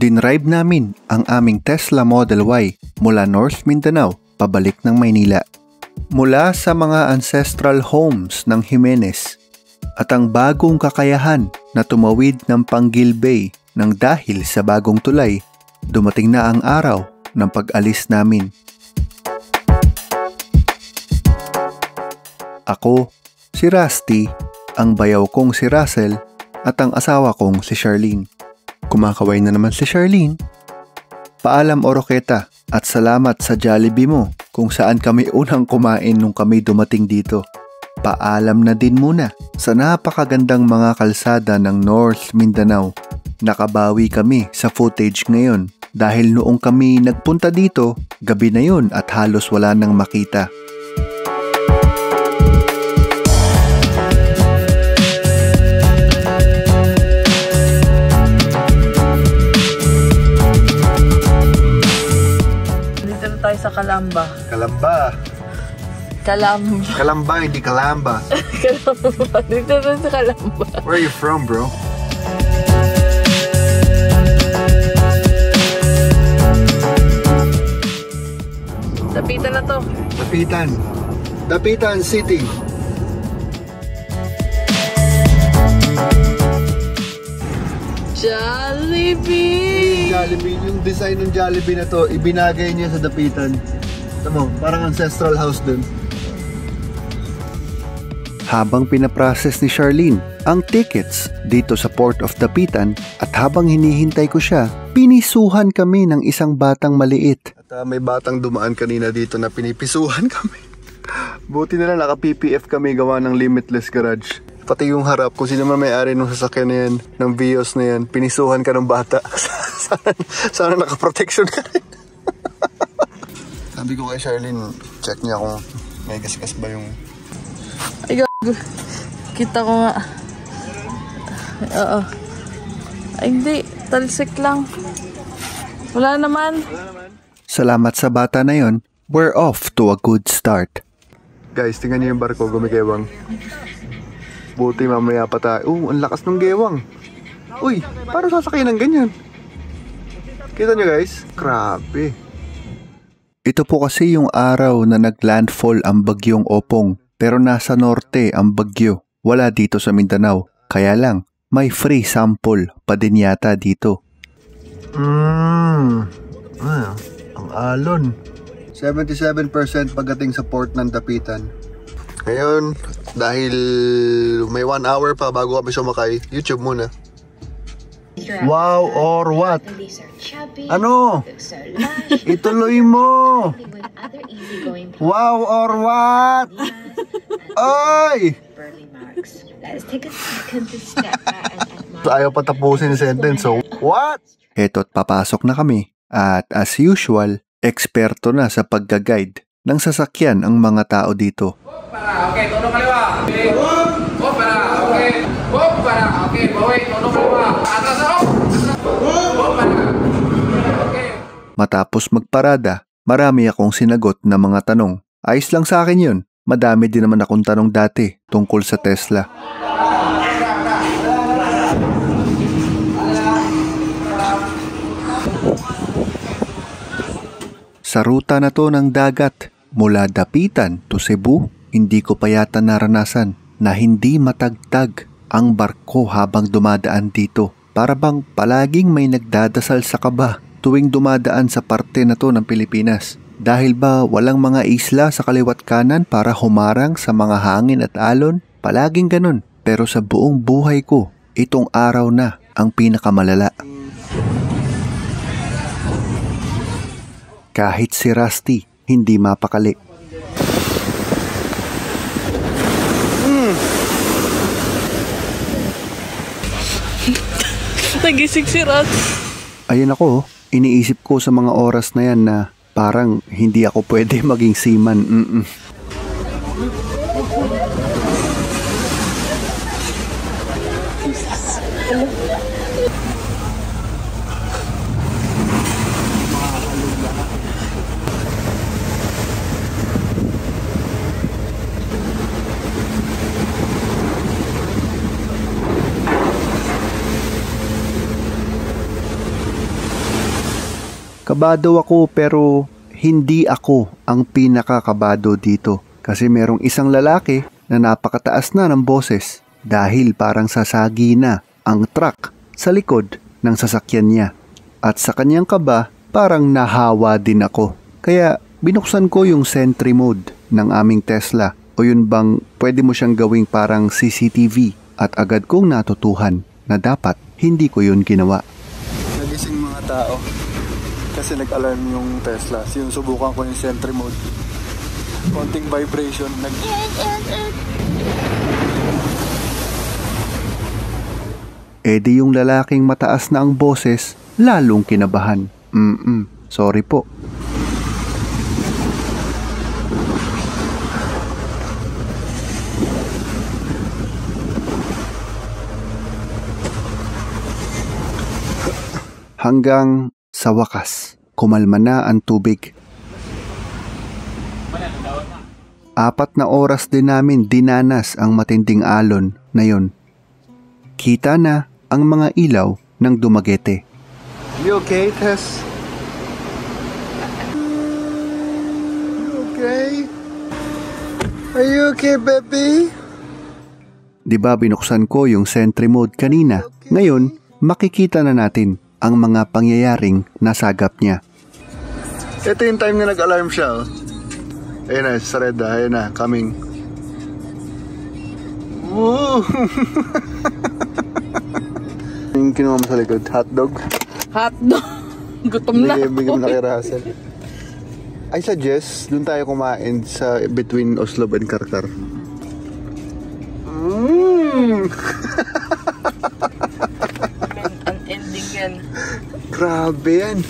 Dinrive namin ang aming Tesla Model Y mula North Mindanao pabalik ng Maynila. Mula sa mga ancestral homes ng Jimenez at ang bagong kakayahan na tumawid ng Panguil Bay nang dahil sa bagong tulay, dumating na ang araw ng pag-alis namin. Ako, si Rusty, ang bayaw kong si Russell at ang asawa kong si Charlene. Kumakaway na naman si Charlene. Paalam Oroqueta at salamat sa Jollibee mo kung saan kami unang kumain nung kami dumating dito. Paalam na din muna sa napakagandang mga kalsada ng North Mindanao. Nakabawi kami sa footage ngayon dahil noong kami nagpunta dito, gabi na yun at halos wala nang makita. Sa Calamba. Kalamba. Kalamba, hindi Kalamba. Calamba. Dito sa Calamba. Where are you from, bro? Dapitan na to. Dapitan City. Jollibee! Yung design ng Jollibee na to, ibinagay niya sa Dapitan. Tama, parang ancestral house dun. Habang pinaprocess ni Charlene ang tickets dito sa Port of Dapitan at habang hinihintay ko siya, pinisuhan kami ng isang batang maliit. At may batang dumaan kanina dito na pinipisuhan kami. Buti na lang naka-PPF kami gawa ng Limitless Garage. Pati yung harap, kung sino man may-ari ng sasakyan na yan, ng Vios na yan, pinisuhan ka ng bata. sana nakaprotection ka rin. Sabi ko kay Charlene, check niya kung may gasgas ba yung... Ay, gago. Kita ko nga. Oo. Ay, hindi. Talsik lang. Wala naman. Salamat sa bata na yon, we're off to a good start. Guys, tingnan niyo yung barko, gumigewang. Buti mamaya pa tayo. Ang lakas ng gewang. Uy, parang sasakyan ng ganyan. Kita nyo guys? Grabe. Ito po kasi yung araw na naglandfall ang bagyong Opong. Pero nasa norte ang bagyo. Wala dito sa Mindanao. Kaya lang, may free sample pa din yata dito. Ang alon. 77% pagdating sa port ng Dapitan. Ngayon, dahil may 1 hour pa bago kami sumakay, YouTube muna. Wow or what? Ano? Ituloy mo! Wow or what? Oy! Ayaw patapusin yung sentence, so what? Eto't papasok na kami. At as usual, eksperto na sa pagga-guide ng sasakyan ang mga tao dito. Para, okay, tono kaliwa. Okay. Para, okay. Para, okay. Baway, tono kaliwa. Atas ako. Para. Okay. Matapos magparada, marami akong sinagot na mga tanong. Ayos lang sa akin yun. Madami din naman akong tanong dati tungkol sa Tesla. Sa ruta na to ng dagat, mula Dapitan to Cebu, hindi ko pa yata naranasan na hindi matagtag ang barko habang dumadaan dito. Para bang palaging may nagdadasal sa kaba tuwing dumadaan sa parte na to ng Pilipinas. Dahil ba walang mga isla sa kaliwat kanan para humarang sa mga hangin at alon? Palaging ganun. Pero sa buong buhay ko, itong araw na ang pinakamalala. Kahit si Rusty, hindi mapakali. Nagising si Rat. Ayun ako, iniisip ko sa mga oras na yan na parang hindi ako pwede maging seaman. Kabado ako pero hindi ako ang pinakakabado dito. Kasi merong isang lalaki na napakataas na ng boses dahil parang sasagi na ang truck sa likod ng sasakyan niya. At sa kanyang kaba, parang nahawa din ako. Kaya binuksan ko yung Sentry mode ng aming Tesla o yun bang pwede mo siyang gawing parang CCTV at agad kong natutuhan na dapat hindi ko yun ginawa. Nagising mga tao kasi nag-alarm yung Tesla. Sinusubukan ko yung Sentry mode. Konting vibration. Di yung lalaking mataas na ang boses lalong kinabahan. Sorry po. Hanggang sa wakas, kumalma na ang tubig. 4 na oras din namin dinanas ang matinding alon na yon. Kita na ang mga ilaw ng Dumaguete. You okay, Tess? You okay? Are you okay, baby? Diba binuksan ko yung Sentry mode kanina? Ngayon, makikita na natin ang mga pangyayaring nasagap niya. Ito yung time na nag-alarm siya. Ayun na, sa red. Ayun na, coming. Woo! Yung kinuha mo sa likod, hotdog? Hotdog. Gutom na ako. Bigyan mo na kay Russell. I suggest, dun tayo kumain sa between Oslob and Karkar. Ang ending yan. Grabe yan.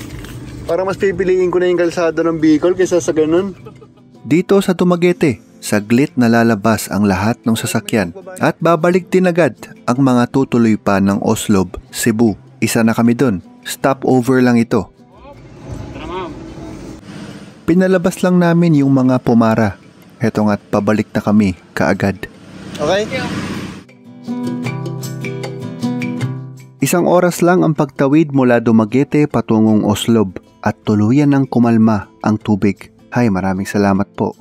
Parang mas pipiliin ko na yung kalsada ng Bicol kaysa sa ganun. Dito sa Dumaguete, saglit na lalabas ang lahat ng sasakyan at babalik din agad ang mga tutuloy pa ng Oslob, Cebu. Isa na kami dun. Stopover lang ito. Pinalabas lang namin yung mga pumara. Heto nga't pabalik na kami kaagad. Okay? Isang oras lang ang pagtawid mula Dumaguete patungong Oslob at tuluyan ng kumalma ang tubig. Hay, maraming salamat po.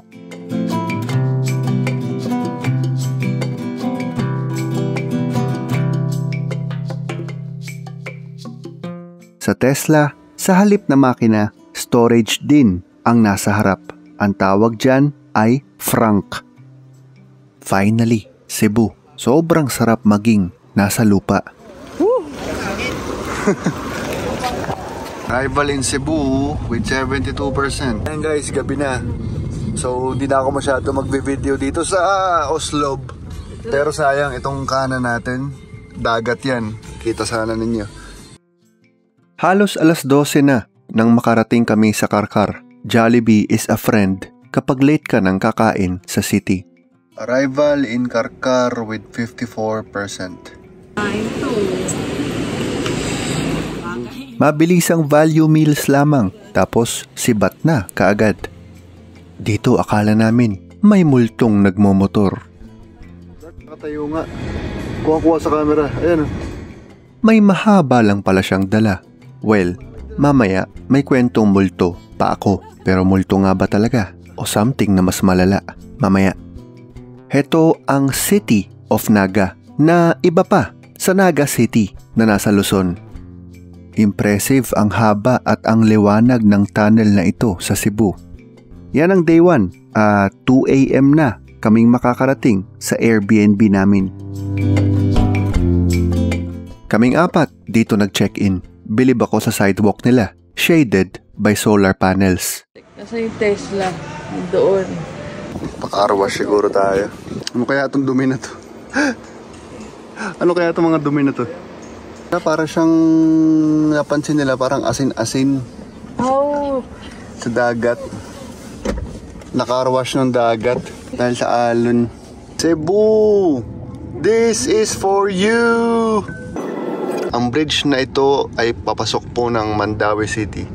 Sa Tesla, sa halip na makina, storage din ang nasa harap. Ang tawag dyan ay Frank. Finally, Cebu. Sobrang sarap maging nasa lupa. Arrival in Cebu with 72%. Ayan guys, gabi na. So, di na ako masyado magbe-video dito sa Oslob. Pero sayang, itong kanan natin, dagat yan. Kita sana ninyo. Halos alas 12 na nang makarating kami sa Karkar. Jollibee is a friend kapag late ka ng kakain sa city. Arrival in Karkar with 54%. Mabilisang value meals lamang, tapos sibat na kaagad. Dito akala namin may multong nagmomotor. Nakatayo nga. Kuha-kuha sa camera. Ayan. May mahaba lang pala siyang dala. Well, mamaya may kwentong multo pa ako. Pero multo nga ba talaga? O something na mas malala? Mamaya. Heto ang City of Naga na iba pa sa Naga City na nasa Luzon. Impressive ang haba at ang liwanag ng tunnel na ito sa Cebu. Yan ang day 1. 2 AM na kaming makakarating sa Airbnb namin. Kaming 4 dito nag-check-in. Bilib ako sa sidewalk nila, shaded by solar panels. Kasi yung Tesla, doon. Pakarwash siguro tayo. Ano kaya itong dumi na to? Ano kaya itong mga dumi na to? Para siyang napansin nila, parang asin-asin. Oh! Sa dagat. Nakarwash ng dagat dahil sa alon. Cebu! This is for you! Ang bridge na ito ay papasok po ng Mandaue City.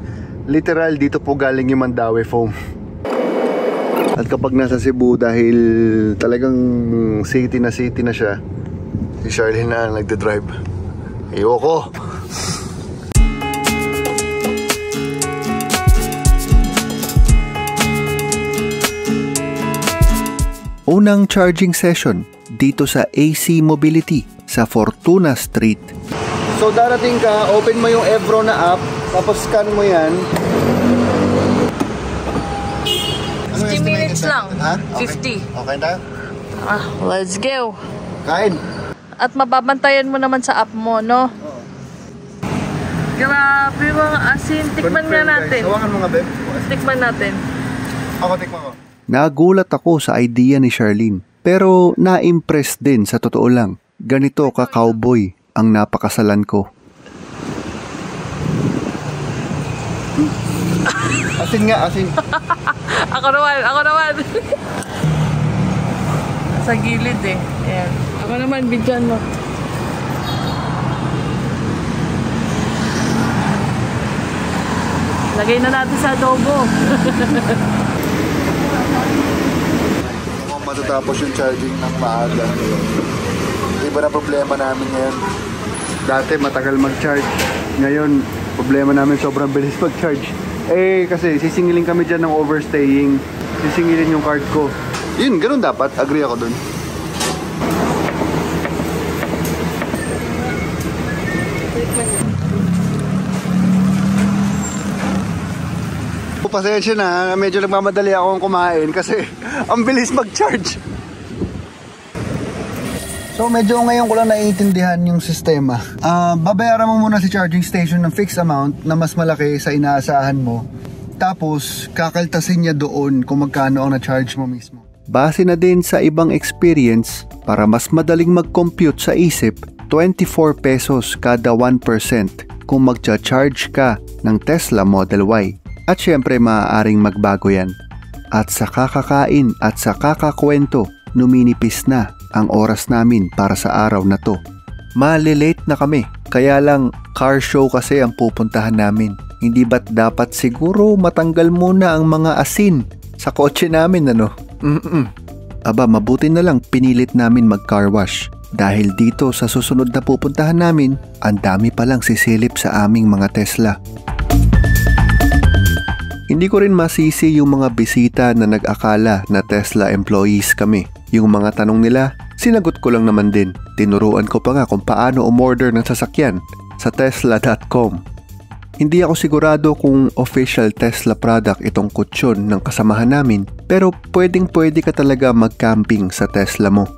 Literal, dito po galing yung Mandaue foam. At kapag nasa Cebu, dahil talagang city na siya, si Charlene na ang nagde-drive. Ayoko! unang charging session dito sa AC Mobility sa Fortuna Street. So darating ka, open mo yung Evro na app, tapos scan mo yan. 50 minutes lang. Ha? 50. Okay na? Let's go. Kain. At mababantayan mo naman sa app mo, no? Grabe mga asin. Tikman nga natin. Hawakan mo nga, babe. Tikman natin. Ako, tikman ko. Nagulat ako sa idea ni Charlene. Pero na-impress din sa totoo lang. Ganito ka-cowboy ang napakasalan ko. Asin nga, asin. Ako naman. Sa gilid eh. Ayan. Ako naman, bidyan mo. Lagay na natin sa adobo. Kung matatapos yung charging ng maaga. Iba na problema namin ngayon. Dati matagal mag-charge. Ngayon, problema namin sobrang bilis mag-charge. Kasi sisingilin kami dyan ng overstaying. Sisingilin yung card ko. Yun, ganun dapat. Agree ako dun. Pasensya na, medyo nagmamadali akong kumain kasi ang bilis mag-charge. So medyo ngayon ko lang naiintindihan yung sistema. Babayaran mo muna si charging station ng fixed amount na mas malaki sa inaasahan mo. Tapos kakaltasin niya doon kung magkano ang na-charge mo mismo. Base na din sa ibang experience, para mas madaling mag-compute sa isip, 24 pesos kada 1% kung magcha-charge ka ng Tesla Model Y. At syempre maaaring magbago yan. At sa kakakain at sa kakakwento, numinipis na ang oras namin para sa araw na to. Malilate na kami, kaya lang car show kasi ang pupuntahan namin. Hindi ba't dapat siguro matanggal muna ang mga asin sa kotse namin ano? Aba, mabuti na lang pinilit namin mag-car wash. Dahil dito sa susunod na pupuntahan namin, ang dami palang sisilip sa aming mga Tesla. Hindi ko rin masisi yung mga bisita na nag-akala na Tesla employees kami. Yung mga tanong nila, sinagot ko lang naman din. Tinuruan ko pa nga kung paano umorder ng sasakyan sa tesla.com. Hindi ako sigurado kung official Tesla product itong kutsyon ng kasamahan namin, pero pwedeng-pwede ka talaga mag-camping sa Tesla mo.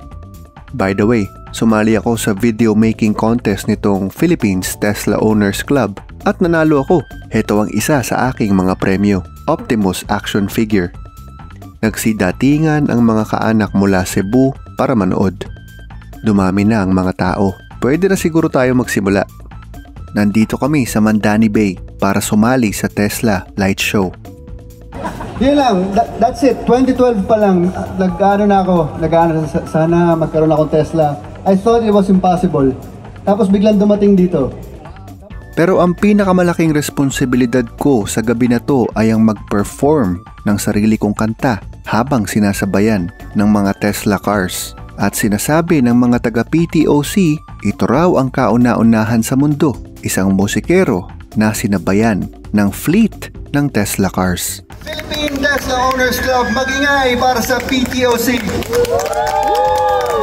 By the way, sumali ako sa video making contest nitong Philippines Tesla Owners Club at nanalo ako. Ito ang isa sa aking mga premyo, Optimus action figure. Nagsidatingan ang mga kaanak mula Cebu para manood. Dumami na ang mga tao. Pwede na siguro tayo magsimula. Nandito kami sa Mandani Bay para sumali sa Tesla Light Show. Yun lang, that's it. 2012 pa lang, nag-ano sana magkaroon akong Tesla. I thought it was impossible. Tapos biglang dumating dito. Pero ang pinakamalaking responsibilidad ko sa gabi na to ay ang mag-perform ng sarili kong kanta habang sinasabayan ng mga Tesla cars. At sinasabi ng mga taga-PTOC, ito raw ang kauna-unahan sa mundo, isang musikero na sinabayan ng fleet ng Tesla cars. Philippine Tesla Owners Club, mag-ingay para sa PTOC.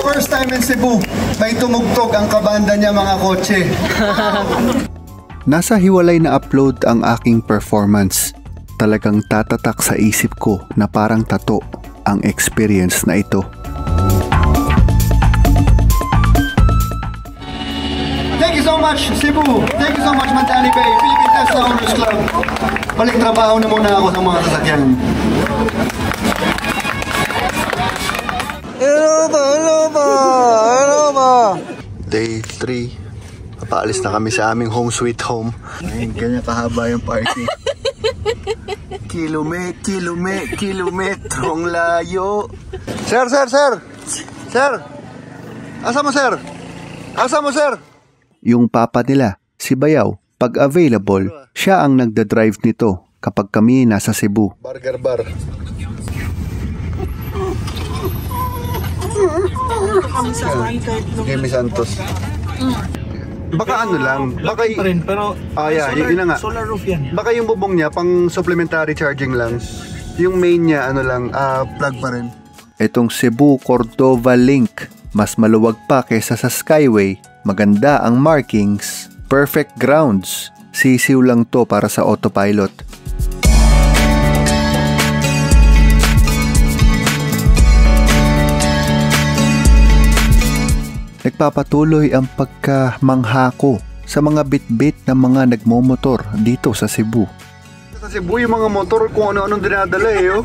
First time in Cebu, may tumugtog ang kabanda niya mga kotse. Nasa hiwalay na upload ang aking performance. Talagang tatatak sa isip ko na parang tato ang experience na ito. Thank you so much Cebu. Thank you so much Mandani Bay, Philippine Tesla Owners Club. Balik trabaho na muna ako sa mga sasakyan. Hello ba? Day 3. Papaalis na kami sa aming home sweet home. Ay, ganyan kahaba yung party. Kilometrong layo. Sir! Sir! Asa mo, sir? Yung papa nila, si Bayaw, pag available, siya ang nagda-drive nito kapag kami nasa Cebu. Burger bar. Give me Santos. Baka ano lang, baka pa rin, pero yun na nga. Solar roof yan. Baka yung bubong niya pang supplementary charging lang. Yung main niya ano lang, plug pa rin. Itong Cebu Cordova Link, mas maluwag pa kaysa sa Skyway, maganda ang markings, perfect grounds, sisiw lang to para sa autopilot. Nagpapatuloy ang pagkamangha ko sa mga bitbit ng mga nagmomotor dito sa Cebu. Sa Cebu yung mga motor kung ano-anong dinadala oh.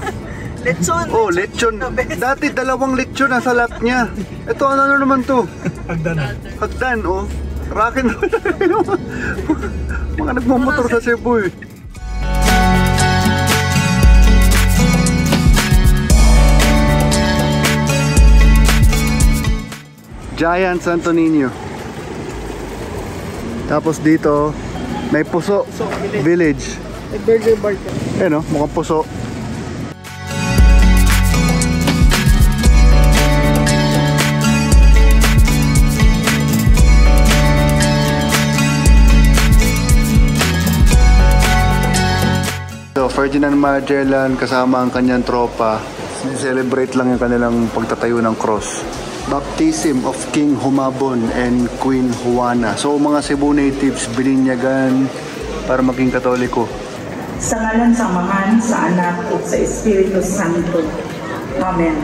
Lechon. Oh, lechon. Dati 2 lechon nasa lap niya. Ito ano naman to? Hagdan, oh. Rakin mga nagmamotor sa Cebu eh. Giant Santo Niño. Tapos dito may Puso Village. May burger bar ka. Ayun, mukhang puso. Ferdinand Magellan kasama ang kanyang tropa, celebrate lang yung kanilang pagtatayo ng cross. Baptism of King Humabon and Queen Juana. So mga Cebu natives bininyagan para maging Katoliko. Sa ngalan sa Amahan, sa Anak at sa Espiritu Santo. Amen.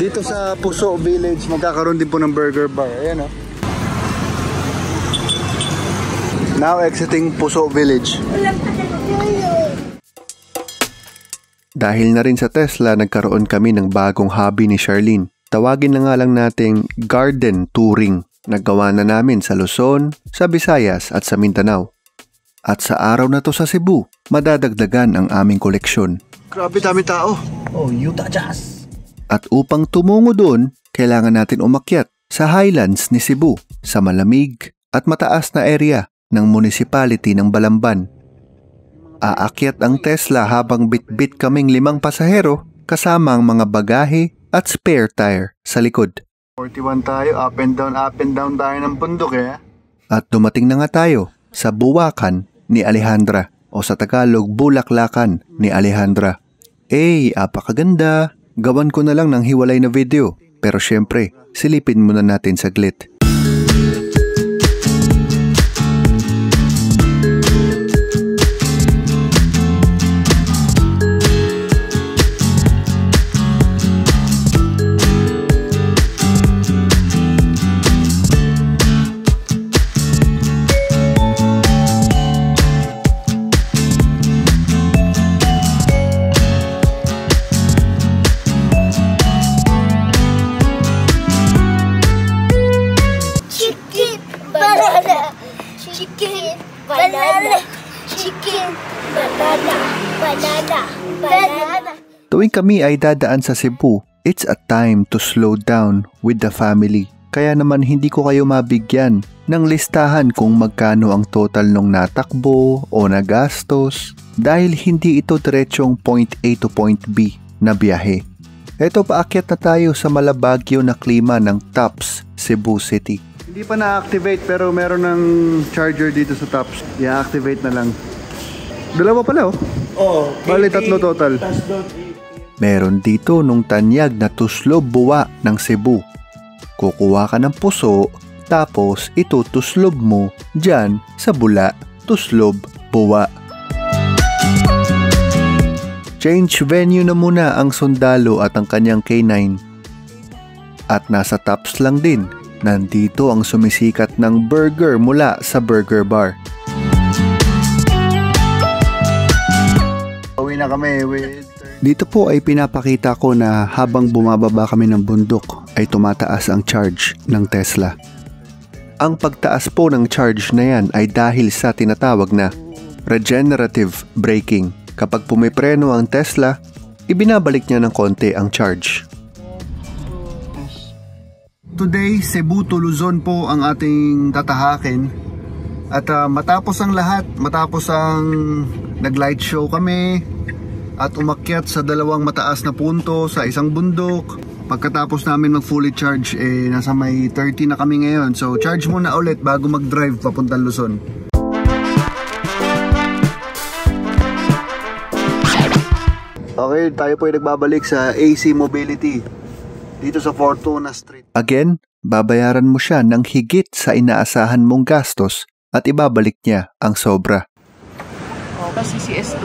Dito sa Puso Village, magkakaroon din po ng burger bar. Ayan o. Now exiting Puso Village. Dahil na rin sa Tesla, nagkaroon kami ng bagong hobby ni Charlene. Tawagin na nga lang nating garden touring. Naggawa na namin sa Luzon, sa Visayas at sa Mindanao. At sa araw na to sa Cebu, madadagdagan ang aming koleksyon. Grabe dami tao. Oh, Utah Jazz. At upang tumungo doon, kailangan natin umakyat sa highlands ni Cebu, sa malamig at mataas na area ng municipality ng Balamban. Aakyat ang Tesla habang bitbit kaming 5 pasahero kasama ang mga bagahe at spare tire sa likod. 41 tayo, up and down tayo ng bundok eh. At dumating na nga tayo sa Buwakan ni Alejandra o sa Tagalog Bulaklakan ni Alejandra. Apakaganda. Gawan ko na lang ng hiwalay na video. Pero syempre, silipin muna natin saglit. Tuwing kami ay dadaan sa Cebu, it's a time to slow down with the family. Kaya naman hindi ko kayo mabigyan ng listahan kung magkano ang total nung natakbo o nagastos dahil hindi ito diretsong point A to point B na biyahe. Eto, paakyat na tayo sa malabagyo na klima ng Tops, Cebu City. Hindi pa na-activate pero meron ng charger dito sa Tops. I-activate na lang. Dalawa pala oh. Oh, Bali 3 total. Meron dito nung tanyag na tuslob buwa ng Cebu. Kukuha ka ng puso, tapos itutuslob mo dyan sa bula, tuslob, buwa. Change venue na muna ang sundalo at ang kanyang K9. At nasa Tops lang din, nandito ang sumisikat ng burger mula sa burger bar. Uwi na kami with... Dito po ay pinapakita ko na habang bumababa kami ng bundok ay tumataas ang charge ng Tesla. Ang pagtaas po ng charge na yan ay dahil sa tinatawag na regenerative braking. Kapag pumipreno ang Tesla, ibinabalik niya ng konti ang charge. Today, Cebu to Luzon po ang ating tatahakin. At matapos ang lahat, matapos ang nag-light show kami at umakyat sa 2 mataas na punto sa isang bundok. Pagkatapos namin mag fully charge, nasa may 30 na kami ngayon. So charge muna ulit bago mag-drive papuntang Luzon. Okay, tayo po ay nagbabalik sa AC Mobility dito sa Fortuna Street. Again, babayaran mo siya ng higit sa inaasahan mong gastos at ibabalik niya ang sobra. Kasi CS2.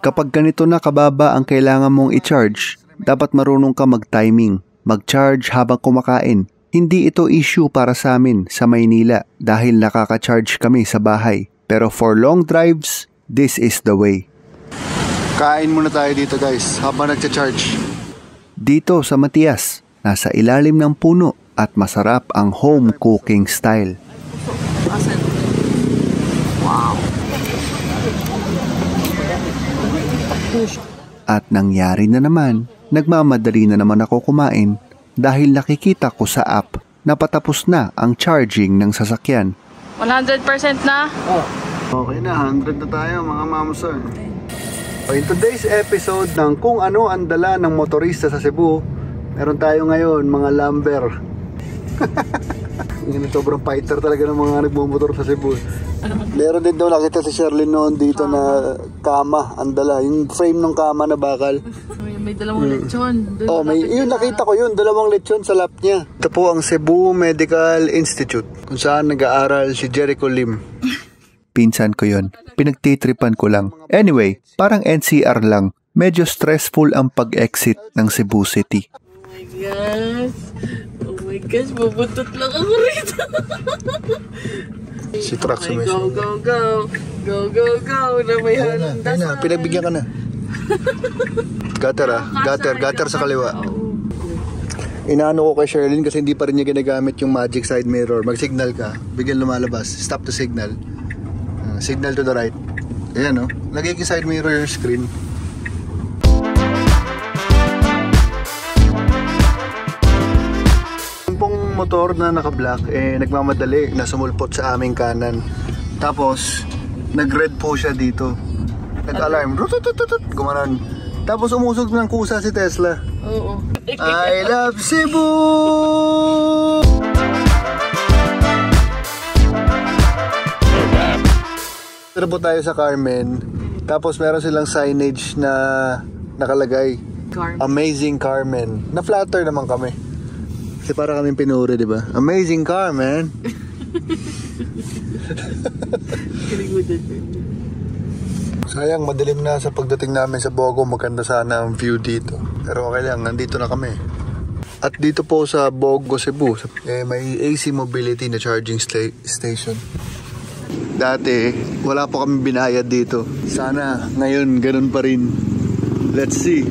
Kapag ganito na kababa ang kailangan mong i-charge, dapat marunong ka mag-timing, mag-charge habang kumakain. Hindi ito issue para sa amin sa Maynila dahil nakaka-charge kami sa bahay. Pero for long drives, this is the way. Kain muna tayo dito guys habang nagcha-charge. Dito sa Matias, nasa ilalim ng puno at masarap ang home cooking style. Asan? Wow. At nangyari na naman, nagmamadali na naman ako kumain dahil nakikita ko sa app na patapos na ang charging ng sasakyan. 100% na? Okay na, 100 na tayo mga mamsar. In today's episode ng kung ano ang dala ng motorista sa Cebu, meron tayo ngayon mga lumber. Sobrang fighter talaga ng mga nagmumotor sa Cebu. Meron din daw nakita si Sherlyn noon dito na kama, ang dala. Yung frame ng kama na bakal. May dalawang lechon. Yun nakita ko yun, dalawang lechon sa lap niya. Ito po ang Cebu Medical Institute, kung saan nag-aaral si Jericho Lim. Pinsan ko yun. Pinagtitripan ko lang. Anyway, parang NCR lang. Medyo stressful ang pag-exit ng Cebu City. Oh my gosh, mabutot lang ako rito. Si truck okay, go, go, go. Go, go, go. Na may halong dasal. Pinagbigyan ka na. Gutter sa kaliwa. Inaano ko kay Sherlyn kasi hindi pa rin niya ginagamit yung magic side mirror. Mag-signal ka, bigyan lumalabas. Stop the signal. Signal to the right. Ayan o. Lagay yung side mirror yung screen. Yung pong motor na naka-black, nagmamadali na sumulpot sa aming kanan. Tapos, nag-red po siya dito. Nag-alarm. Gumanon. Tapos umusog ng kusa si Tesla. Oo. I love Cebu! Tara po tayo sa Carmen. Tapos meron silang signage na nakalagay Amazing Carmen. Na-flatter naman kami. Kasi para kaming pinuri, di ba? Amazing Carmen. Sayang, madilim na sa pagdating namin sa Bogo. Maganda sana ang view dito. Pero okay lang, nandito na kami. At dito po sa Bogo, Cebu, may AC Mobility na charging station. Dati, wala po kami binayad dito. Sana ngayon ganun pa rin. Let's see.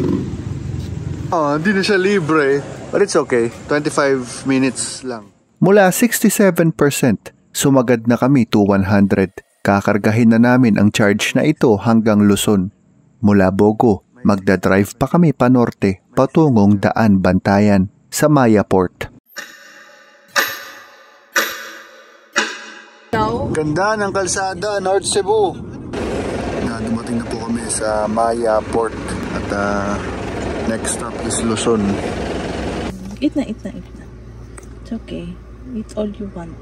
Hindi na siya libre. But it's okay. 25 minutes lang. Mula 67%, sumagad na kami to 100. Kakargahin na namin ang charge na ito hanggang Luzon. Mula Bogo, magdadrive pa kami pa norte, patungong Daan Bantayan sa Maya Port. Ganda ng kalsada, North Cebu. Dumating na po kami sa Maya Port at next stop is Luzon. Eat na. It's okay. It's all you want.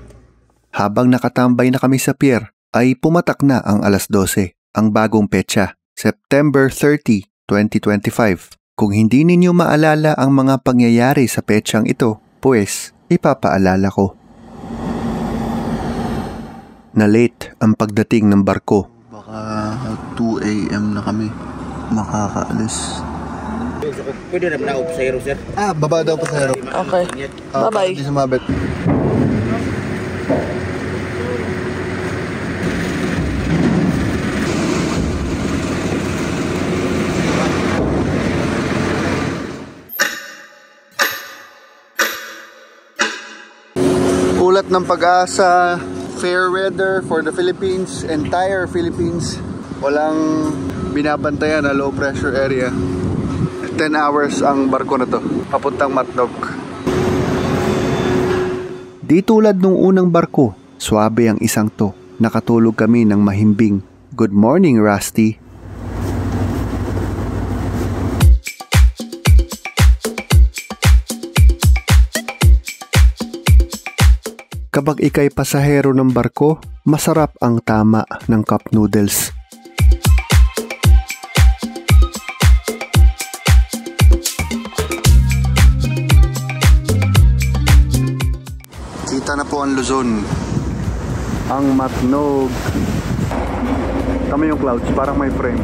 Habang nakatambay na kami sa pier, ay pumatak na ang alas 12, ang bagong petsa, September 30, 2025. Kung hindi ninyo maalala ang mga pangyayari sa petsang ito, pues ipapaalala ko. Na late ang pagdating ng barko. Baka 2 AM na kami makakaalis. Pwede na manaog sa hero, sir? Baba daw po sa hero. Okay. Bye-bye. Hindi sumabit. Ulat ng Pag-asa, fair weather for the Philippines, entire Philippines. Walang binabantayan na low pressure area. 10 hours ang barko na to, papuntang Matnog. Di tulad nung unang barko, swabe ang isang to. Nakatulog kami ng mahimbing. Good morning, Rusty. Kapag ikay pasahero ng barko, masarap ang tama ng cup noodles. Butuan, Luzon. Ang Matnog. Kami yung clouds, parang may frame.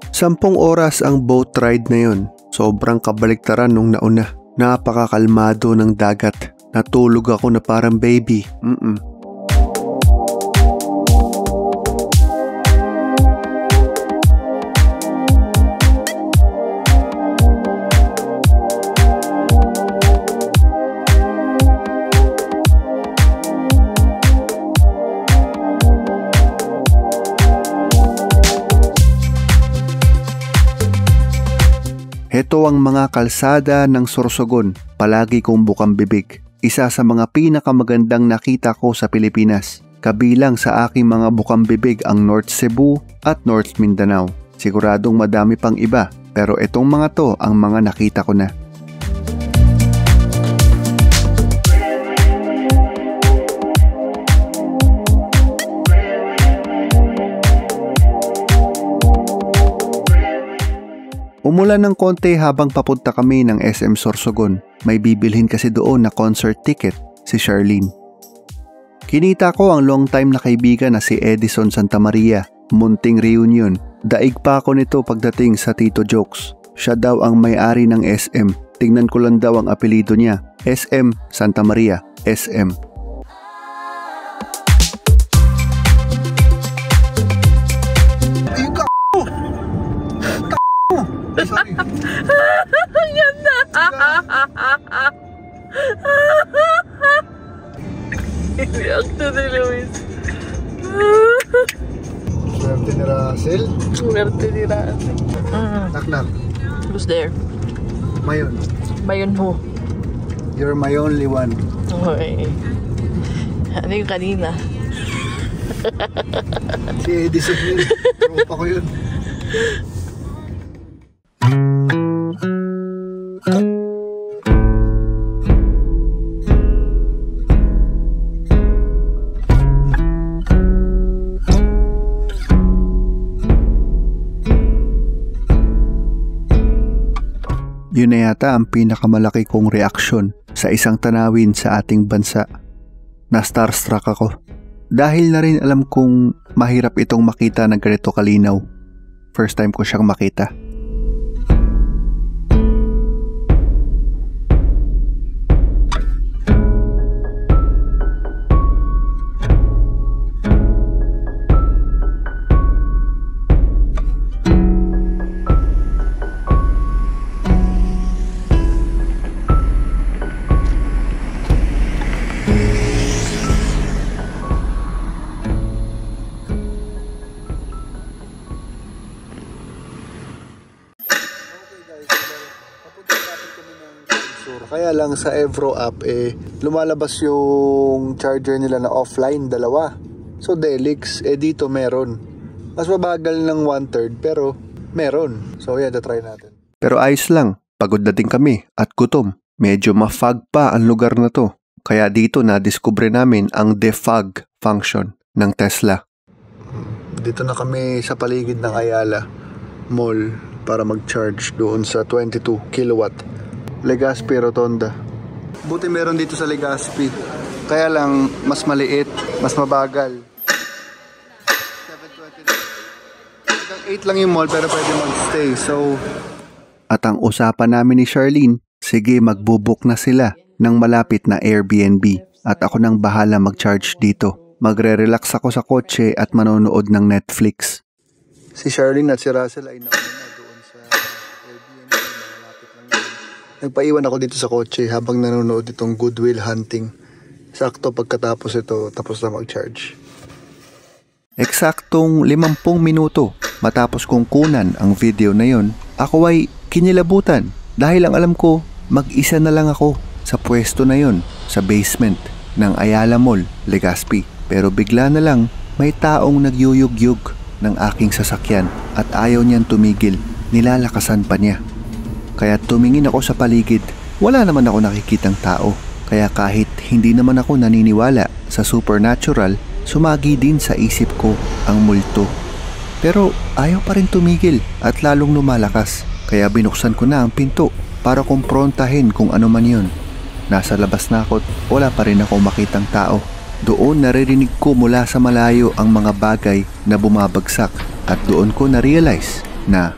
Sampung oras ang boat ride na yun. Sobrang kabaliktaran nung nauna. Napakakalmado ng dagat. Natulog ako na parang baby. Ito ang mga kalsada ng Sorsogon, palagi kong bukang bibig. Isa sa mga pinakamagandang nakita ko sa Pilipinas. Kabilang sa aking mga bukang bibig ang North Cebu at North Mindanao. Siguradong madami pang iba, pero itong mga to ang mga nakita ko na. Umulan ng konti habang papunta kami ng SM Sorsogon. May bibilhin kasi doon na concert ticket, si Charlene. Kinita ko ang long time na kaibigan na si Edison Santa Maria. Munting reunion. Daig pa ako nito pagdating sa Tito Jokes. Siya daw ang may-ari ng SM. Tingnan ko lang daw ang apelido niya. SM Santa Maria. SM. Yan na! React to ni Luis. Swerte ni Russell. Swerte ni Russell. Knock. Who's there? Mayon. Mayon ho. You're my only one. Okay. Ano yung kanina? Si Edison yun. Tropa ko yun. Yun na yata ang pinakamalaki kong reaksyon sa isang tanawin sa ating bansa. Na-starstruck ako. Dahil na rin alam kong mahirap itong makita ng ganito kalinaw. First time ko siyang makita. Kaya lang sa Evro app lumalabas yung charger nila na offline, dalawa. So Delix, dito meron. Mas mabagal ng 1/3 pero meron. So yan, try natin. Pero ayos lang, pagod na din kami at gutom. Medyo ma-fog pa ang lugar na to. Kaya dito na-discover namin ang defog function ng Tesla. Dito na kami sa paligid ng Ayala Mall para mag-charge doon sa 22 kilowatt. Legazpi Rotonda. Buti meron dito sa Legazpi. Kaya lang mas maliit, mas mabagal. 7:29. 8 lang yung mall pero pwede mag-stay. So at ang usapan namin ni Charlene, sige magbubook na sila ng malapit na Airbnb at ako nang bahala mag-charge dito. Magre-relax ako sa kotse at manonood ng Netflix. Si Charlene at si Russell ay nauna na doon sa Airbnb. Malapit lang yun. Nagpaiwan ako dito sa kotse habang nanonood itong Good Will Hunting. Sakto pagkatapos ito, tapos na mag-charge. Eksaktong 50 minuto matapos kong kunan ang video na yon, ako ay kinilabutan dahil ang alam ko mag-isa na lang ako sa pwesto na yon sa basement ng Ayala Mall, Legazpi. Pero bigla na lang may taong nagyuyug-yug ng aking sasakyan at ayaw niyang tumigil, nilalakasan pa niya. Kaya tumingin ako sa paligid, wala naman ako nakikitang tao. Kaya kahit hindi naman ako naniniwala sa supernatural, sumagi din sa isip ko ang multo. Pero ayaw pa rin tumigil at lalong lumalakas. Kaya binuksan ko na ang pinto para kumprontahin kung ano man yun. Nasa labas na ako at wala pa rin ako makitang tao. Doon naririnig ko mula sa malayo ang mga bagay na bumabagsak at doon ko na-realize na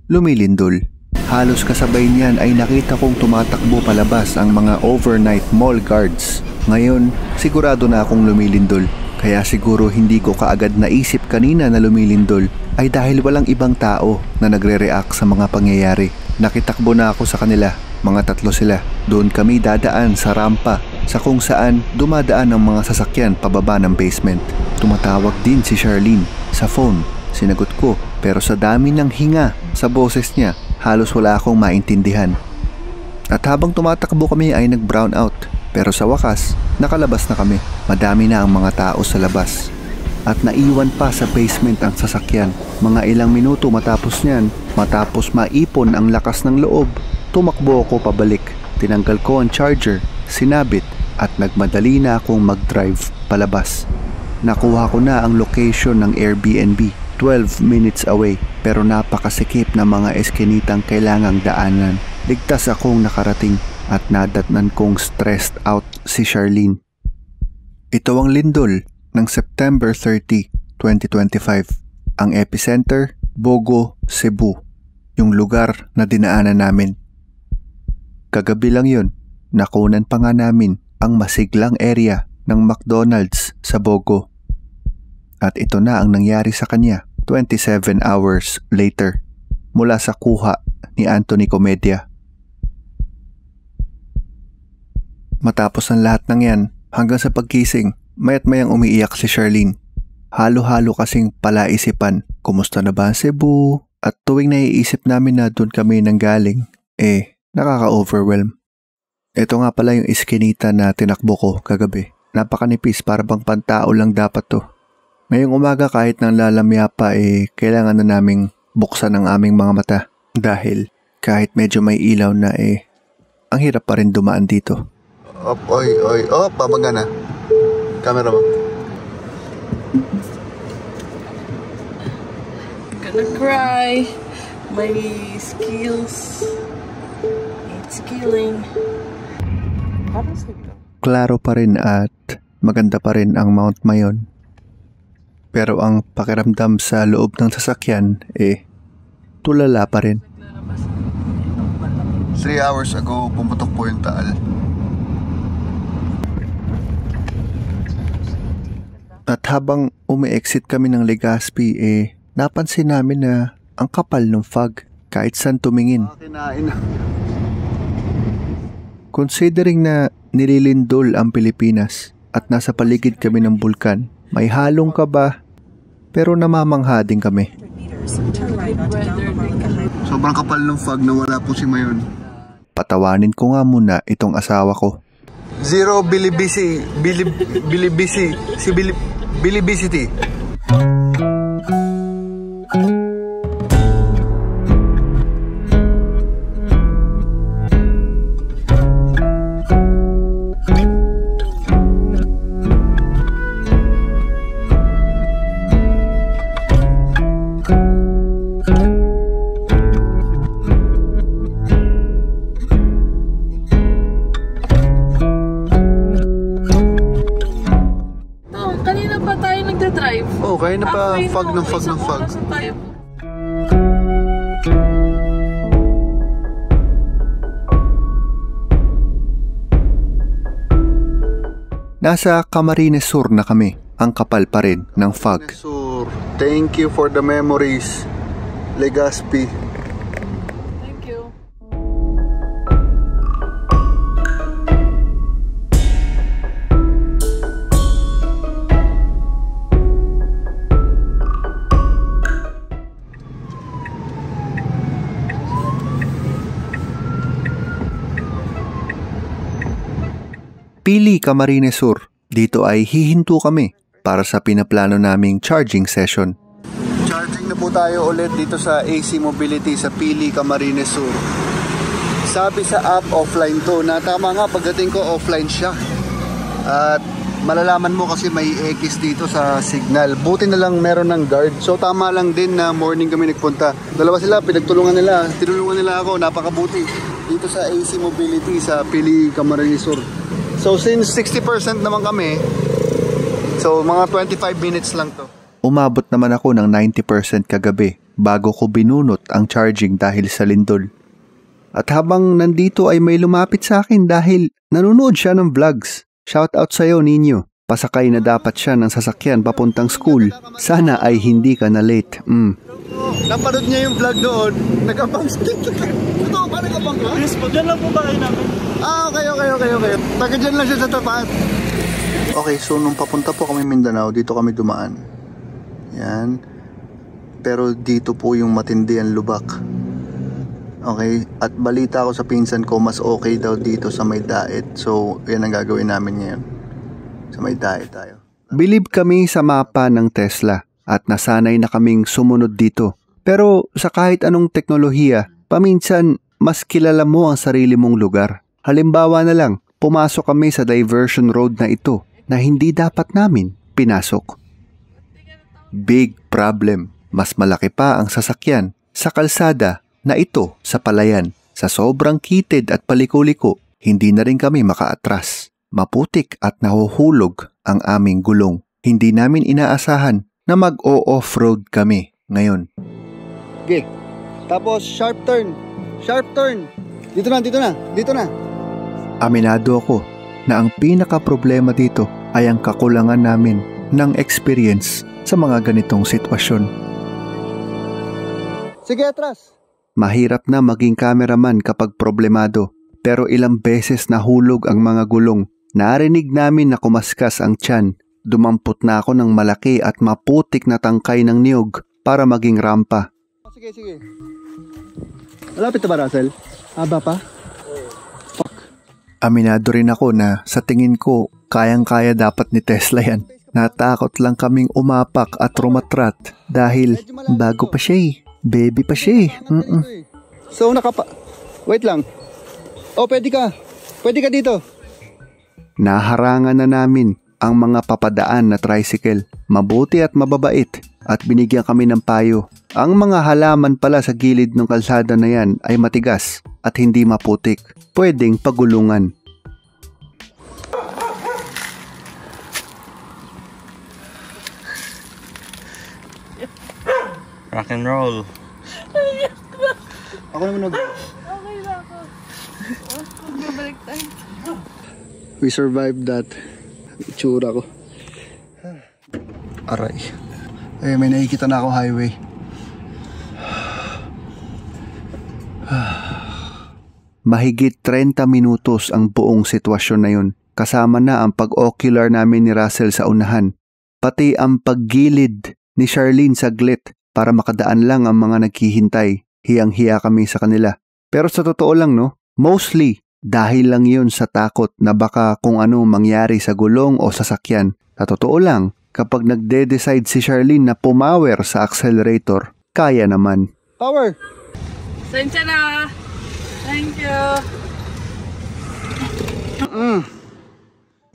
lumilindol. Halos kasabay niyan ay nakita kong tumatakbo palabas ang mga overnight mall guards. Ngayon, sigurado na akong lumilindol. Kaya siguro hindi ko kaagad naisip kanina na lumilindol ay dahil walang ibang tao na nagre-react sa mga pangyayari. Nakitakbo na ako sa kanila, mga 3 sila. Doon kami dadaan sa rampa sa kung saan dumadaan ang mga sasakyan pababa ng basement. Tumatawag din si Charlene sa phone. Sinagot ko pero sa dami ng hinga sa boses niya, halos wala akong maintindihan. At habang tumatakbo kami ay nag-brown out. Pero sa wakas, nakalabas na kami. Madami na ang mga tao sa labas. At naiwan pa sa basement ang sasakyan. Mga ilang minuto matapos niyan, matapos maipon ang lakas ng loob, tumakbo ako pabalik. Tinanggal ko ang charger, sinabit, at nagmadali na akong mag-drive palabas. Nakuha ko na ang location ng Airbnb, 12 minutes away, pero napakasikip na mga eskinitang kailangang daanan. Ligtas akong nakarating. At nadatnan kong stressed out si Charlene. Ito ang lindol ng September 30, 2025. Ang epicenter, Bogo, Cebu. Yung lugar na dinaanan namin. Kagabi lang yun, nakunan pa nga namin ang masiglang area ng McDonald's sa Bogo. At ito na ang nangyari sa kanya 27 hours later mula sa kuha ni Anthony Comedia. Matapos ang lahat ng yan, hanggang sa pagkising, mayat mayang umiiyak si Charlene. Halo-halo kasing palaisipan, kumusta na ba ang Cebu? At tuwing naiisip namin na doon kami nanggaling, nakaka-overwhelm. Ito nga pala yung iskinita na tinakbo ko kagabi. Napakanipis, para bang pantao lang dapat to. Ngayong umaga kahit nang lalamya pa kailangan na naming buksan ang aming mga mata. Dahil kahit medyo may ilaw na ang hirap pa rin dumaan dito. Babangga na. Camera mo. Gonna cry. My skills. It's killing. Klaro pa rin at maganda pa rin ang Mount Mayon. Pero ang pakiramdam sa loob ng sasakyan, tulala pa rin. 3 hours ago, pumutok po yung Taal. At habang umi-exit kami ng Legazpi, napansin namin na ang kapal ng fog kahit saan tumingin. Considering na nililindol ang Pilipinas at nasa paligid kami ng bulkan, may halong kaba pero namamangha din kami. Sobrang kapal ng fog na wala po si Mayon. Patawanin ko nga muna itong asawa ko. Zero bilibisi. Bilibisity. Kaya na pa fog ng fog. Nasa Camarines Sur na kami. Ang kapal pa rin ng fog. Sur, thank you for the memories. Legazpi. Thank you. Pili, Camarines Sur. Dito ay hihinto kami para sa pinaplano naming charging session. Charging na po tayo ulit dito sa AC Mobility sa Pili, Camarines Sur. Sabi sa app offline to, na tama nga pagdating ko offline siya. At malalaman mo kasi may X dito sa signal. Buti na lang meron ng guard. So tama lang din na morning kami nagpunta. Dalawa sila, tinulungan nila ako, napakabuti. Dito sa AC Mobility sa Pili, Camarines Sur. So since 60% naman kami, so mga 25 minutes lang to. Umabot naman ako ng 90% kagabi bago ko binunot ang charging dahil sa lindol. At habang nandito ay may lumapit sa akin dahil nanonood siya ng vlogs. Shoutout sa'yo, Ninyo. Pasakay na dapat siya ng sasakyan papuntang school. Sana ay hindi ka na late. Napanood niya yung vlog doon. Nagabang stick. Ito, ba nagabang ka? Yes po, dyan lang po bahay namin. Okay. Taga dyan lang siya sa tapat. Okay, so nung papunta po kami Mindanao, dito kami dumaan. Yan. Pero dito po yung matindi ang lubak. Okay, at balita ko sa pinsan ko mas okay daw dito sa may daet. So, yan ang gagawin namin ngayon. Sa may daet tayo. Bilib kami sa mapa ng Tesla at nasanay na kaming sumunod dito. Pero sa kahit anong teknolohiya, paminsan mas kilala mo ang sarili mong lugar. Halimbawa na lang, pumasok kami sa diversion road na ito na hindi dapat namin pinasok. Big problem. Mas malaki pa ang sasakyan sa kalsada na ito sa palayan. Sa sobrang kitid at paliko-liko, hindi na rin kami makaatras. Maputik at nahuhulog ang aming gulong. Hindi namin inaasahan na mag-o-off-road kami ngayon. Okay, tapos sharp turn. Dito na. Aminado ako na ang pinaka-problema dito ay ang kakulangan namin ng experience sa mga ganitong sitwasyon. Sige, atras! Mahirap na maging cameraman kapag problemado, pero ilang beses nahulog ang mga gulong. Narinig namin na kumaskas ang tiyan. Dumampot na ako ng malaki at maputik na tangkay ng niyog para maging rampa. Sige. Malapit na ba, Russell? Aba pa? Fuck. Aminado rin ako na sa tingin ko, kayang-kaya dapat ni Tesla yan. Natakot lang kaming umapak at rumatrat dahil bago pa siya Baby pa siya So wait lang. Pwede ka dito. Naharangan na namin ang mga papadaan na tricycle. Mabuti at mababait at binigyan kami ng payo. Ang mga halaman pala sa gilid ng kalsada na yan ay matigas at hindi maputik. Pwedeng pagulungan. Rock and roll. Ako naman Okay na ako. Magbabalik tayo. We survived that. Itsura ko. Aray. May nakikita na ako highway. Mahigit 30 minutos ang buong sitwasyon na yun. Kasama na ang pag-ocular namin ni Russell sa unahan. Pati ang paggilid ni Charlene saglit para makadaan lang ang mga naghihintay. Hiyang-hiya kami sa kanila. Pero sa totoo lang mostly dahil lang yun sa takot na baka kung ano mangyari sa gulong o sasakyan. Sa totoo lang, kapag nagde-decide si Charlene na pumawer sa accelerator, kaya naman. Power! Sensya na! Thank you!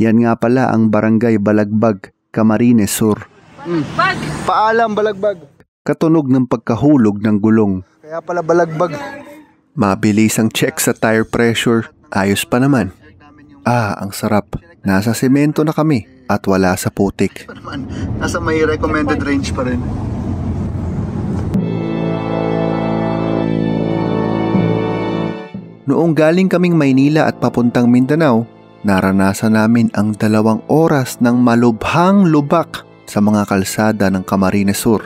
Yan nga pala ang Barangay Balagbag, Camarines Sur. Paalam, Balagbag! Katunog ng pagkahulog ng gulong. Kaya pala Balagbag. Mabilis ang check sa tire pressure. Ayos pa naman. Ang sarap. Nasa semento na kami at wala sa putik. Nasa may recommended range pa rin. Noong galing kaming Maynila at papuntang Mindanao, naranasan namin ang 2 oras ng malubhang lubak sa mga kalsada ng Camarines Sur.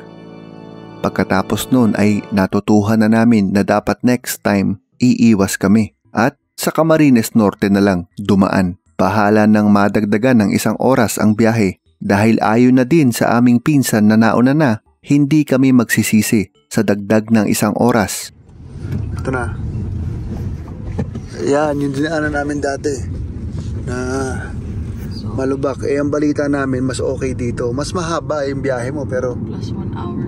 Pagkatapos nun ay natutuhan na namin na dapat next time iiwas kami at sa Camarines Norte na lang dumaan. Bahala nang madagdagan ng 1 oras ang biyahe dahil ayon na din sa aming pinsan na nauna na, hindi kami magsisisi sa dagdag ng 1 oras. Ito na. Yan, yung dinaanan namin dati na malubak. Ang balita namin mas okay dito. Mas mahaba yung biyahe mo pero Plus 1 hour.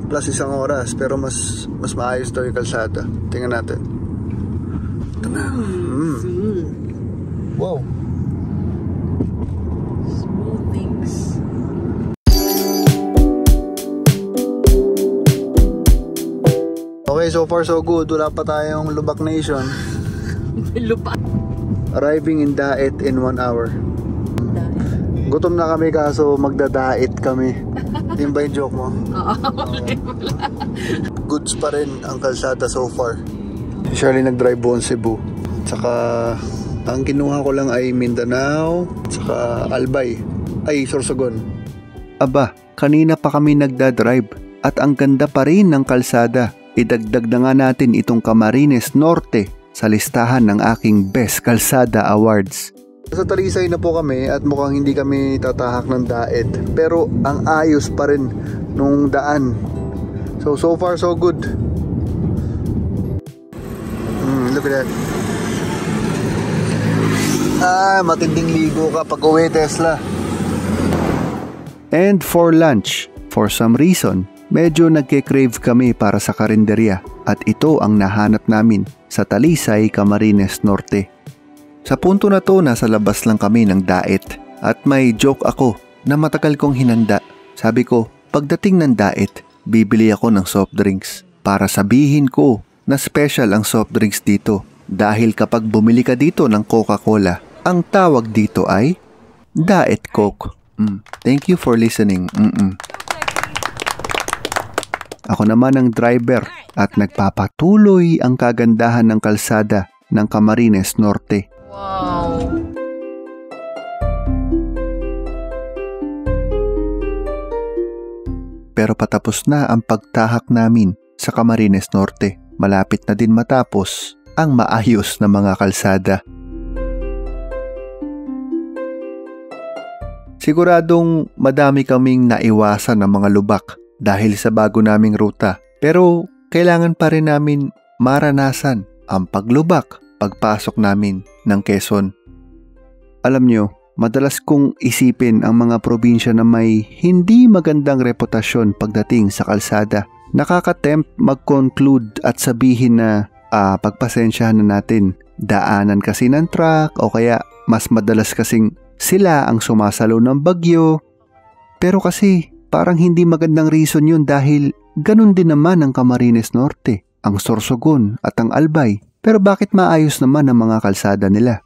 Plus 1 oras pero mas maayos daw yung kalsada. Tingnan natin. Ito na. Wow. Okay, so far so good. Wala pa tayong Lubak Nation. Lupa. Arriving in Daet in 1 hour. Gutom na kami kaso magdadaet kami. Yun ba yung joke mo? Oo. Goods pa rin ang kalsada so far. Si Charlie nag-drive buong Cebu. Tsaka ang kinuha ko lang ay Mindanao, tsaka Albay, ay Sorsogon. Aba, kanina pa kami nagdadrive at ang ganda pa rin ng kalsada. Idagdag na nga natin itong Camarines Norte sa listahan ng aking Best Kalsada Awards. Sa Talisay na po kami at mukhang hindi kami tatahak ng Daet. Pero ang ayos pa rin nung daan. So far so good. Look at that. Matinding ligo ka pag uwi, Tesla. And for lunch, for some reason, medyo nagke-crave kami para sa karinderya at ito ang nahanap namin sa Talisay, Camarines Norte. Sa punto na to, nasa labas lang kami ng Daet at may joke ako na matagal kong hinanda. Sabi ko, pagdating ng Daet, bibili ako ng soft drinks para sabihin ko na special ang soft drinks dito. Dahil kapag bumili ka dito ng Coca-Cola, ang tawag dito ay Daet Coke. Thank you for listening. Ako naman ang driver at nagpapatuloy ang kagandahan ng kalsada ng Camarines Norte. Wow. Pero patapos na ang pagtahak namin sa Camarines Norte. Malapit na din matapos ang maayos na mga kalsada. Siguradong madami kaming naiwasan ng mga lubak dahil sa bago naming ruta. Pero kailangan pa rin namin maranasan ang paglubak pagpasok namin ng Quezon. Alam nyo, madalas kong isipin ang mga probinsya na may hindi magandang reputasyon pagdating sa kalsada. Nakaka-tempt mag-conclude at sabihin na pagpasensyahan na natin. Daanan kasi ng truck o kaya mas madalas kasing sila ang sumasalo ng bagyo. Pero kasi parang hindi magandang reason yun dahil ganun din naman ang Camarines Norte, ang Sorsogon at ang Albay. Pero bakit maayos naman ang mga kalsada nila?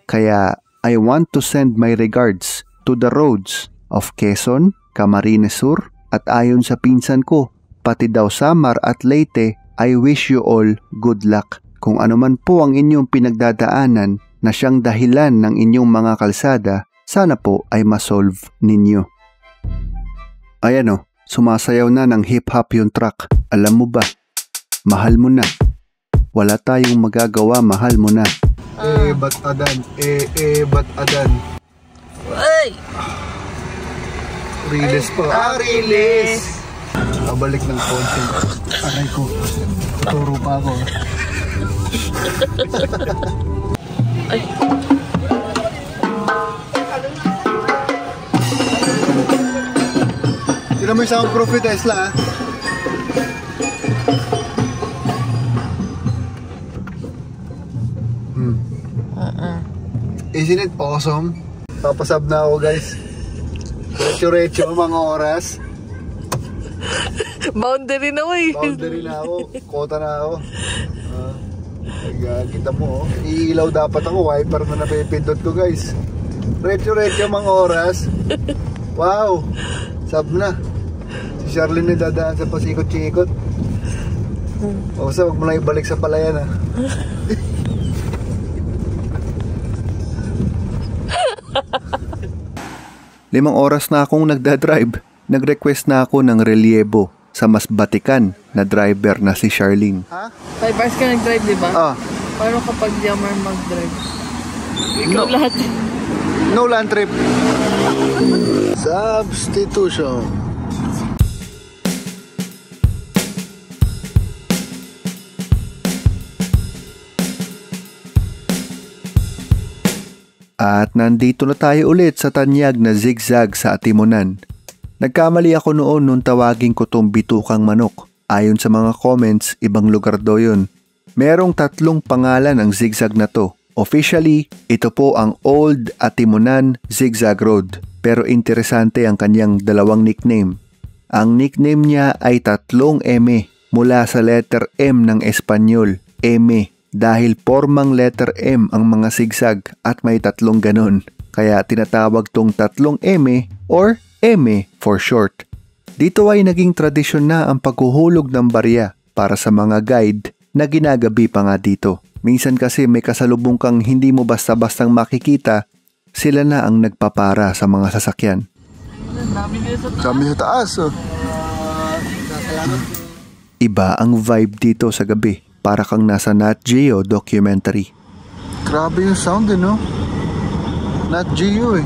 Kaya I want to send my regards to the roads of Quezon, Camarines Sur at ayon sa pinsan ko, pati daw Samar at Leyte, I wish you all good luck. Kung ano man po ang inyong pinagdadaanan na siyang dahilan ng inyong mga kalsada, sana po ay masolve ninyo. Ayan o, sumasayaw na ng hip-hop yung truck. Alam mo ba? Mahal mo na. Wala tayong magagawa, mahal mo na. Ba't adan? Ba't adan? Ay! Release po. Release! Pabalik ng konti. Aray ko. Turo pa ako. Ay! Tira mo yung soundproof ni Tesla, ha? Isn't it awesome? Papasab na ako, guys. Recho-recho mga oras. Boundary na ako eh. Boundary na ako. Kota na ako. Kita mo, iilaw dapat ako. Wiper na napipindot ko, guys. Recho-recho mga oras. Wow! Sab na. Si Charlene na dadaan sa pasikot-sikot. O sa, wag mo lang ibalik sa palayan, ha? 5 oras na akong nagdadrive. Nag-request na ako ng relyebo sa mas batikan na driver na si Charlene. 5 hours ka nag-drive, di ba? Paano kapag jammer mag-drive? Ikaw lahat. No land trip. Substitution. At nandito na tayo ulit sa tanyag na zigzag sa Atimonan. Nagkamali ako noon nung tawagin ko tong bitukang manok. Ayon sa mga comments, ibang lugar daw yun. Merong 3 pangalan ang zigzag na to. Officially, ito po ang Old Atimonan Zigzag Road. Pero interesante ang kanyang 2 nickname. Ang nickname niya ay 3 M mula sa letter M ng Espanyol, M, dahil formang letter M ang mga sigsag at may tatlong ganon. Kaya tinatawag tong tatlong M or M for short. Dito ay naging tradisyon na ang paghuhulog ng barya para sa mga guide na ginagabi pa nga dito. Minsan kasi may kasalubong kang hindi mo basta-bastang makikita, sila na ang nagpapara sa mga sasakyan. Kami sa taas, oh. Iba ang vibe dito sa gabi, para kang nasa Nat Geo documentary. Grabe yung sound no? Nat Geo eh.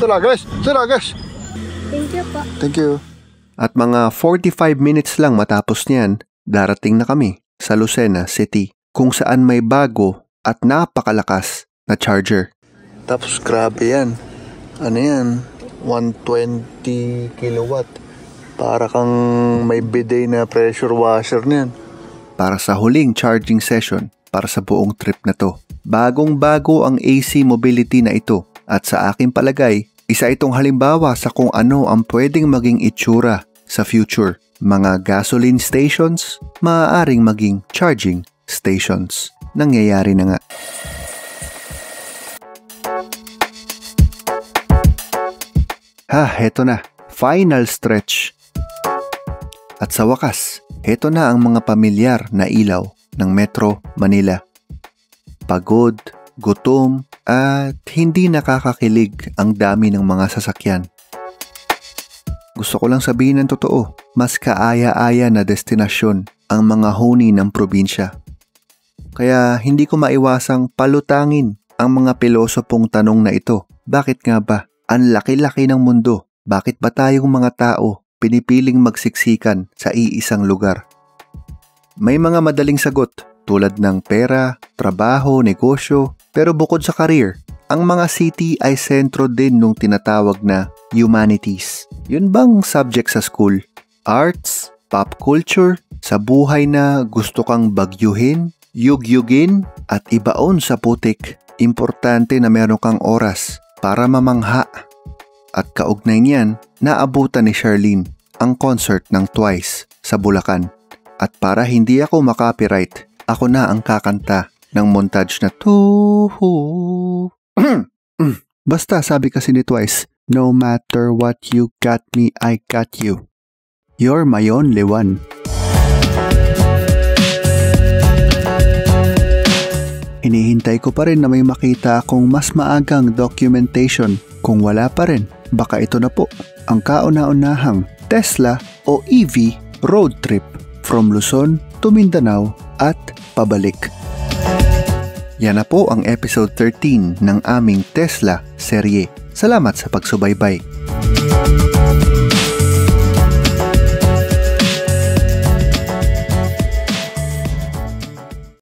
Saragas! Thank you po. Thank you. At mga 45 minutes lang matapos niyan, darating na kami sa Lucena City, kung saan may bago at napakalakas na charger. Tapos grabe yan. Ano yan? 120 kilowatt. Para kang may bidet na pressure washer niyan. Para sa huling charging session para sa buong trip na to. Bagong-bago ang AC mobility na ito. At sa aking palagay, isa itong halimbawa sa kung ano ang pwedeng maging itsura sa future. Mga gasoline stations, maaaring maging charging stations. Nangyayari na nga. Heto na. Final stretch. At sa wakas, heto na ang mga pamilyar na ilaw ng Metro Manila. Pagod, gutom, at hindi nakakakilig ang dami ng mga sasakyan. Gusto ko lang sabihin ng totoo, mas kaaya-aya na destinasyon ang mga huni ng probinsya. Kaya hindi ko maiwasang palutangin ang mga pilosopong tanong na ito. Bakit nga ba? Ang laki-laki ng mundo. Bakit ba tayong mga tao pinipiling magsiksikan sa iisang lugar? May mga madaling sagot tulad ng pera, trabaho, negosyo, pero bukod sa career, ang mga city ay sentro din nung tinatawag na humanities. Yun bang subject sa school? Arts, pop culture, sa buhay na gusto kang bagyuhin, yugyugin, at ibaon sa putik. Importante na meron kang oras para mamangha. At kaugnay niyan, naabutan ni Charlene ang concert ng Twice sa Bulacan. At para hindi ako makopyright, ako na ang kakanta ng montage na tuhu. Basta sabi kasi ni Twice, no matter what you got me, I got you. You're my only one. Hinihintay ko pa rin na may makita akong mas maagang documentation. Kung wala pa rin, baka ito na po ang kauna-unahang Tesla o EV road trip from Luzon to Mindanao at pabalik. Yan na po ang episode 13 ng aming Tesla serye. Salamat sa pagsubaybay.